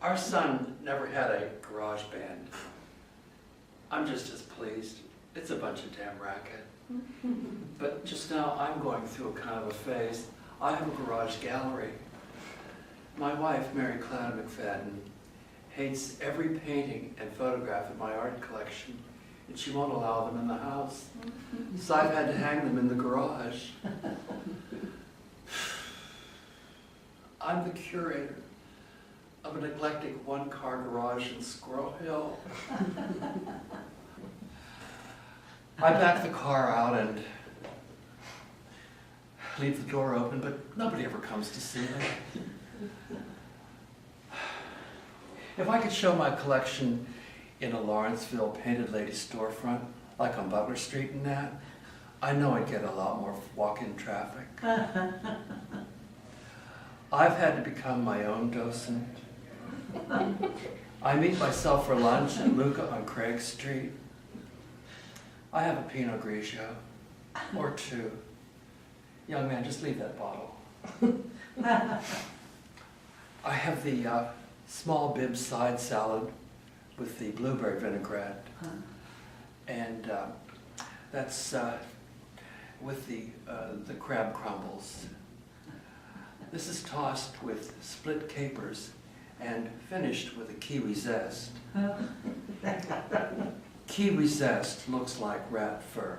Our son never had a garage band. I'm just as pleased. It's a bunch of damn racket. But just now I'm going through a kind of a phase. I have a garage gallery. My wife, Mary Cloud McFadden, hates every painting and photograph in my art collection, and she won't allow them in the house. So I've had to hang them in the garage. I'm the curator of an eclectic one-car garage in Squirrel Hill. I back the car out and leave the door open, but nobody ever comes to see me. If I could show my collection in a Lawrenceville painted lady storefront, like on Butler Street and that, I know I'd get a lot more walk-in traffic. I've had to become my own docent. I meet myself for lunch at Luca on Craig Street. I have a Pinot Grigio, or two. Young man, just leave that bottle. I have the small bib side salad with the blueberry vinaigrette. And that's with the crab crumbles. This is tossed with split capers and finished with a kiwi zest. Kiwi zest looks like rat fur.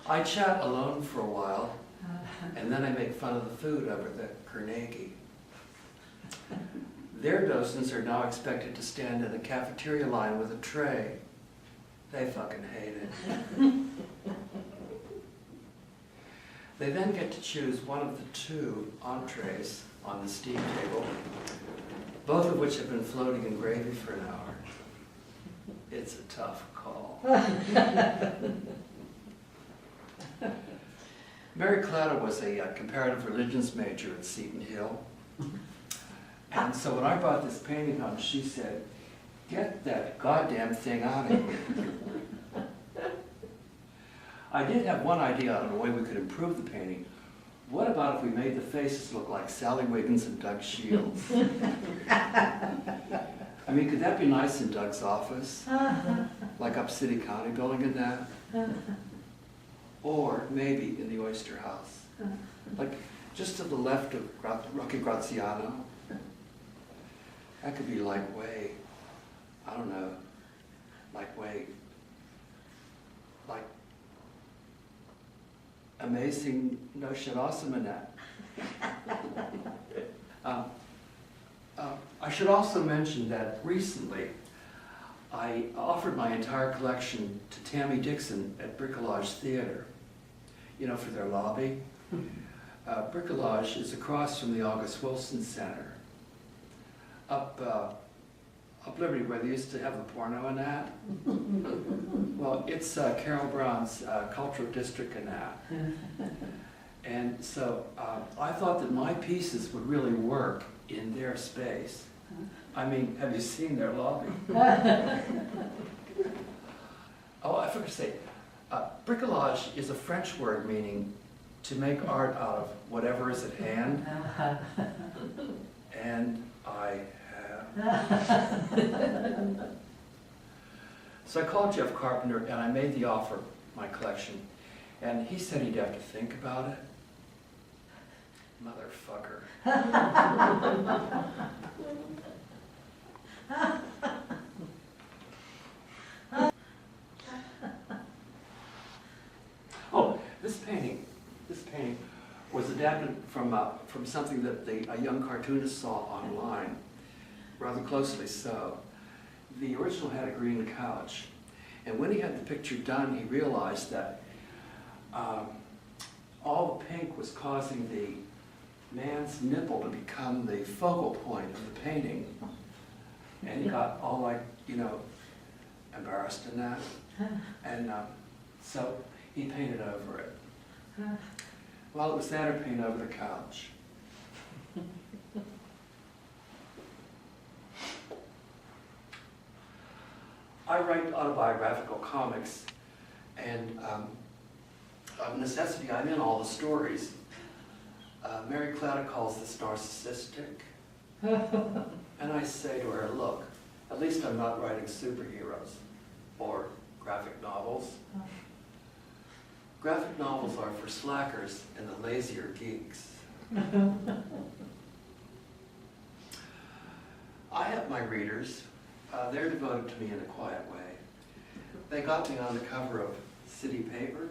I chat alone for a while, and then I make fun of the food over at Carnegie. Their docents are now expected to stand in a cafeteria line with a tray. They fucking hate it. They then get to choose one of the two entrees on the steam table, both of which have been floating in gravy for an hour. It's a tough call. Mary Cloud was a comparative religions major at Seton Hill. And so when I brought this painting home, she said, "Get that goddamn thing out of here." I did have one idea on a way we could improve the painting. What about if we made the faces look like Sally Wiggins and Doug Shields? I mean, could that be nice in Doug's office? Like up City County building and that? Or maybe in the Oyster House. Like just to the left of Rocky Graziano. That could be like way, I don't know, like way, like amazing, no shit, awesome in that. I should also mention that recently I offered my entire collection to Tammy Dixon at Bricolage Theater, you know, for their lobby. Bricolage is across from the August Wilson Center, up Liberty, where they used to have the porno and that. Well, it's Carol Brown's cultural district and that. And so I thought that my pieces would really work in their space. I mean, have you seen their lobby? Oh, I forgot to say, bricolage is a French word meaning to make art out of whatever is at hand. And I have. So I called Jeff Carpenter and I made the offer, my collection, and he said he'd have to think about it. Motherfucker. Oh, this painting was adapted from something that a young cartoonist saw online, rather closely so. The original had a green couch, and when he had the picture done, he realized that all the pink was causing the man's nipple to become the focal point of the painting, and he got all like, you know, embarrassed in that, and so he painted over it. Well, it was that or paint over the couch. I write autobiographical comics, and of necessity, I'm in all the stories. Mary Cloud calls this narcissistic. And I say to her, look, at least I'm not writing superheroes or graphic novels. Graphic novels are for slackers and the lazier geeks. I have my readers. They're devoted to me in a quiet way. They got me on the cover of City Paper,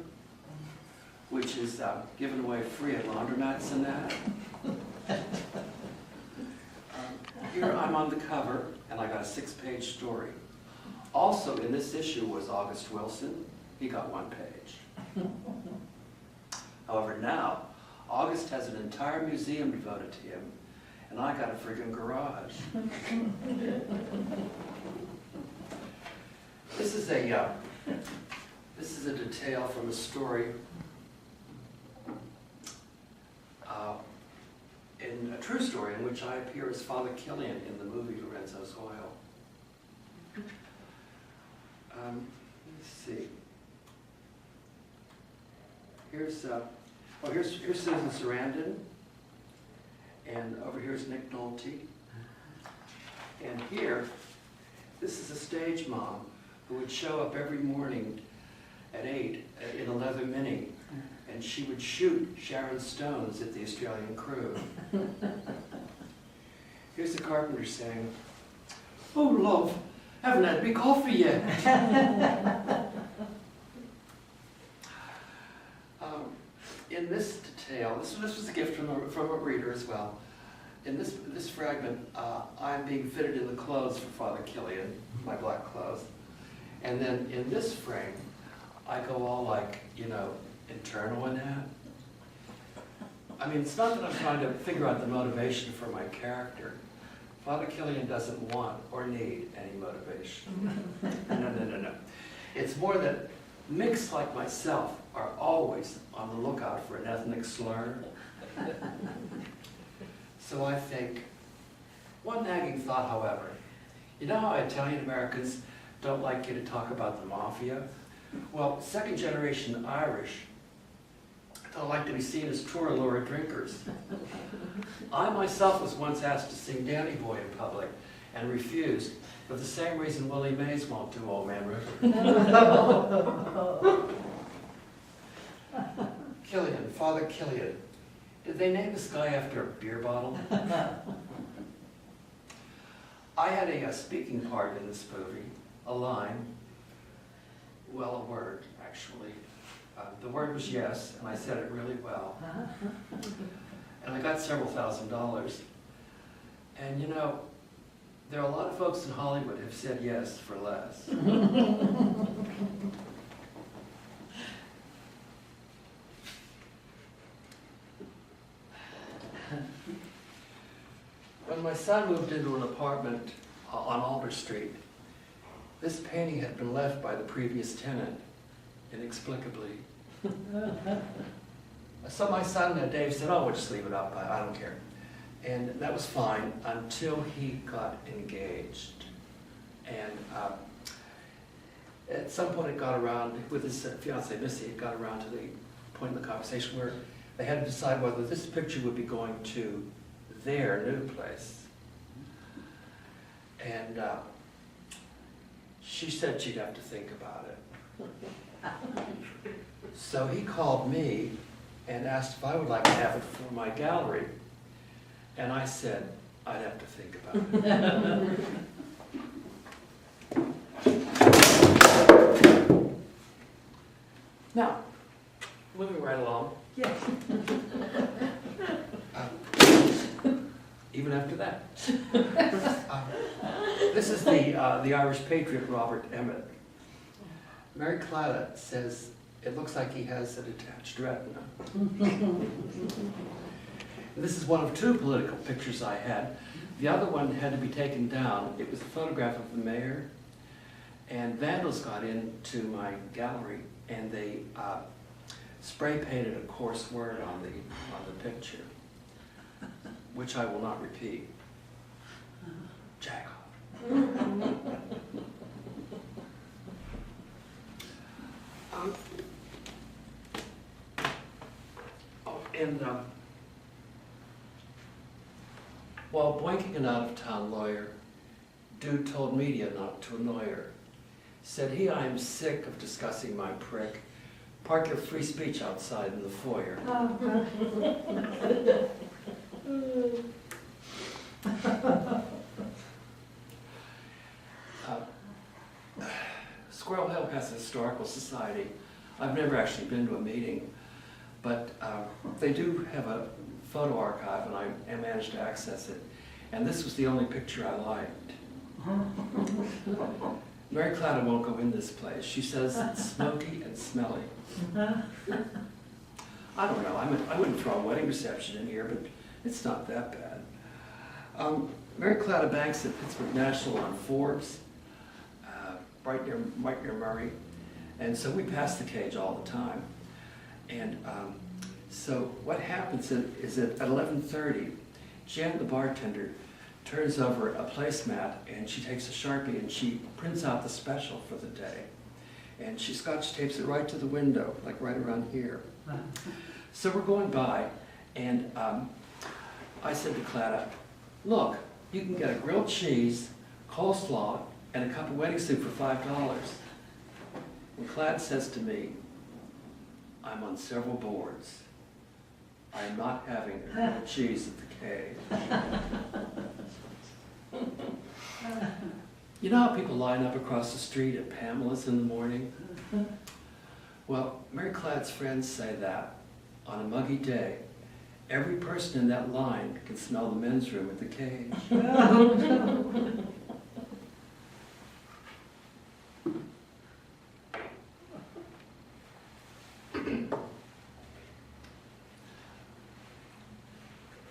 which is given away free at laundromats and that. Here I'm on the cover, and I got a 6-page story. Also in this issue was August Wilson. He got 1 page. However, now, August has an entire museum devoted to him, and I got a friggin' garage. This is a detail from a story in a true story in which I appear as Father Killian in the movie Lorenzo's Oil. Let's see. Here's Susan Sarandon, and over here's Nick Nolte. And here, this is a stage mom who would show up every morning at 8 in a leather Mini, and she would shoot Sharon Stones at the Australian crew. Here's the carpenter saying, "Oh, love, haven't had me coffee yet." In this detail, this was a gift from a reader as well. In this fragment, I'm being fitted in the clothes for Father Killian, my black clothes. And then in this frame, I go all like, internal in that. I mean, it's not that I'm trying to figure out the motivation for my character. Father Killian doesn't want or need any motivation. No. It's more that micks like myself are always on the lookout for an ethnic slur. So I think, one nagging thought, however, you know how Italian Americans don't like you to talk about the mafia? Well, second-generation Irish don't like to be seen as tour-allure drinkers. I myself was once asked to sing Danny Boy in public and refused, for the same reason Willie Mays won't do Old Man River. Killian, Father Killian. Did they name this guy after a beer bottle? I had a speaking part in this movie, a line, well, a word, actually. The word was yes, and I said it really well. And I got several $1,000s. And there are a lot of folks in Hollywood who've said yes for less. When my son moved into an apartment on Albert Street, this painting had been left by the previous tenant, inexplicably. So my son, Dave, said, "Oh, we'll just leave it up, I don't care." And that was fine until he got engaged. And at some point it got around, with his fiancée Missy, it got around to the point in the conversation where they had to decide whether this picture would be going to their new place. And she said she'd have to think about it. So he called me and asked if I would like to have it for my gallery. And I said, I'd have to think about it. Now, moving right along. Yes. Even after that. This is the Irish patriot, Robert Emmet. Mary Cloud says it looks like he has a detached retina. This is one of 2 political pictures I had. The other one had to be taken down. It was a photograph of the mayor, and vandals got into my gallery, and they spray painted a coarse word on the picture, which I will not repeat. Jack off. And While boinking an out-of-town lawyer, dude told media not to annoy her. Said he, I am sick of discussing my prick. Park your free speech outside in the foyer. Squirrel Hill has a historical society. I've never actually been to a meeting, but they do have a photo archive, and I managed to access it. And this was the only picture I liked. Mary Clara won't go in this place. She says it's smoky and smelly. I don't know. I wouldn't throw a wedding reception in here, but it's not that bad. Mary Clara banks at Pittsburgh National on Forbes, right near Murray. And so we pass the cage all the time. And so what happens is that at 11:30, Jan, the bartender, turns over a placemat, and she takes a Sharpie and she prints out the special for the day. And she scotch tapes it right to the window, like right around here. So we're going by, and I said to Clara, look, you can get a grilled cheese, coleslaw, and a cup of wedding soup for $5. And Clara says to me, I'm on several boards. I'm not having a grilled cheese at the cave. You know how people line up across the street at Pamela's in the morning? Well, Mary Clad's friends say that on a muggy day, every person in that line can smell the men's room at the cage.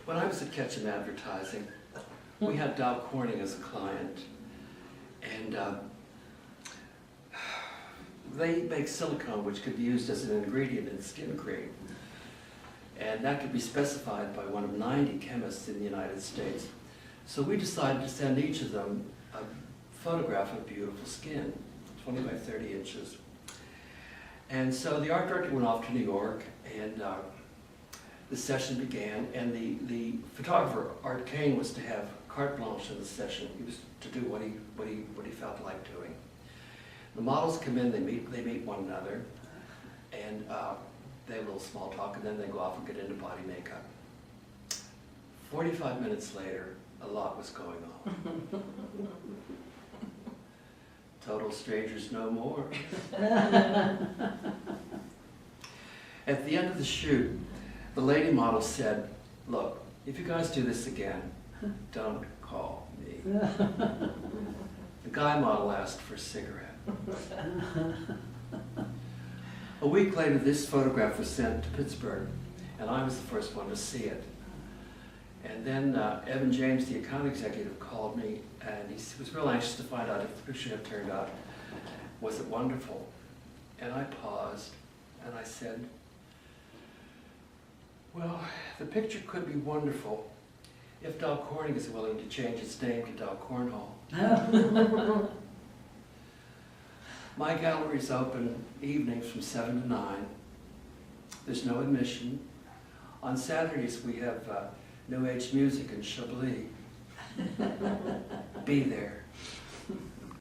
When I was at Ketchum Advertising, we had Dow Corning as a client, and they make silicone which could be used as an ingredient in skin cream. And that could be specified by one of 90 chemists in the United States. So we decided to send each of them a photograph of beautiful skin, 20 by 30 inches. And so the art director went off to New York, and the session began, and the photographer, Art Kane, was to have carte blanche in the session. He was to do what he felt like doing. The models come in, they meet one another, and they have a little small talk, and then they go off and get into body makeup. 45 minutes later, a lot was going on. Total strangers no more. At the end of the shoot, the lady model said, look, if you guys do this again, don't call me. The guy model asked for a cigarette. A week later, this photograph was sent to Pittsburgh, and I was the first one to see it. And then Evan James, the account executive, called me, and he was real anxious to find out if the picture had turned out. Was it wonderful? And I paused, and I said, well, the picture could be wonderful if Dow Corning is willing to change its name to Dow Cornhole. My gallery's open evenings from 7 to 9. There's no admission. On Saturdays we have New Age music in Chablis. Be there.